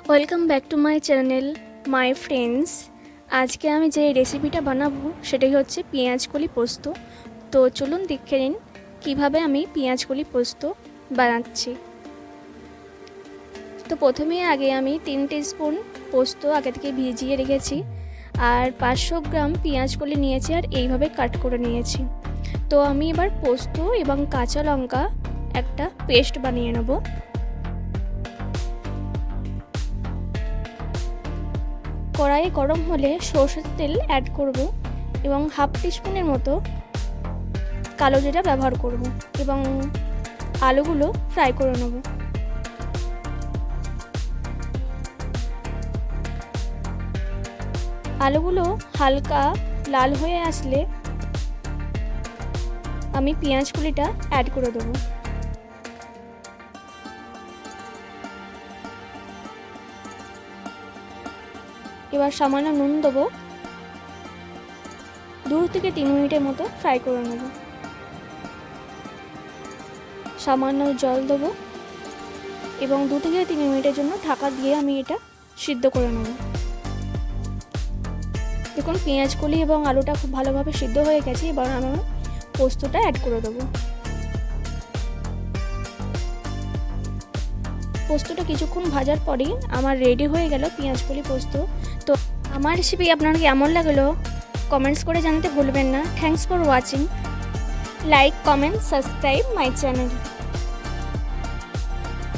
Welcome back to my channel my friends. আজকে আমি যে রেসিপিটা বানাবো সেটাই হচ্ছে পেঁয়াজকলি পোস্ত। তো চলুন দেখে নিন কীভাবে আমি পেঁয়াজকলি পোস্ত বানাচ্ছি। তো প্রথমে আমি 3 স্পুন পোস্ত আগে থেকে ভিজিয়ে রেখেছি, আর 500 গ্রাম পেঁয়াজকলি নিয়েছি আর এইভাবে কাট করে নিয়েছি। তো আমি এবার পোস্ত এবং কাঁচা লঙ্কা একটা পেস্ট বানিয়ে নেব। কড়াই গরম হলে সরষের তেল অ্যাড করব এবং হাফ টিস্পুনের মতো কালো জিরা ব্যবহার করব এবং আলুগুলো ফ্রাই করে নেব। আলুগুলো হালকা লাল হয়ে আসলে আমি পেঁয়াজকলিটা অ্যাড করে দেবো। এবার সামান্য নুন দেবো, 2 থেকে 3 মিনিটের মতো ফ্রাই করে নেব। সামান্য জল দেবো এবং 2 থেকে 3 মিনিটের জন্য ঢাকা দিয়ে আমি এটা সিদ্ধ করে নেব। দেখুন পেঁয়াজকলি এবং আলুটা খুব ভালোভাবে সিদ্ধ হয়ে গেছে। এবার আমি পোস্তটা অ্যাড করে দেবো। পোস্তটা কিছুক্ষণ ভাজার পরেই আমার রেডি হয়ে গেল পেঁয়াজকলি পোস্ত। তো আমার রেসিপি আপনার কেমন লাগলো কমেন্টস করে জানাতে ভুলবেন না। Thanks for watching. Like, comment, subscribe my channel.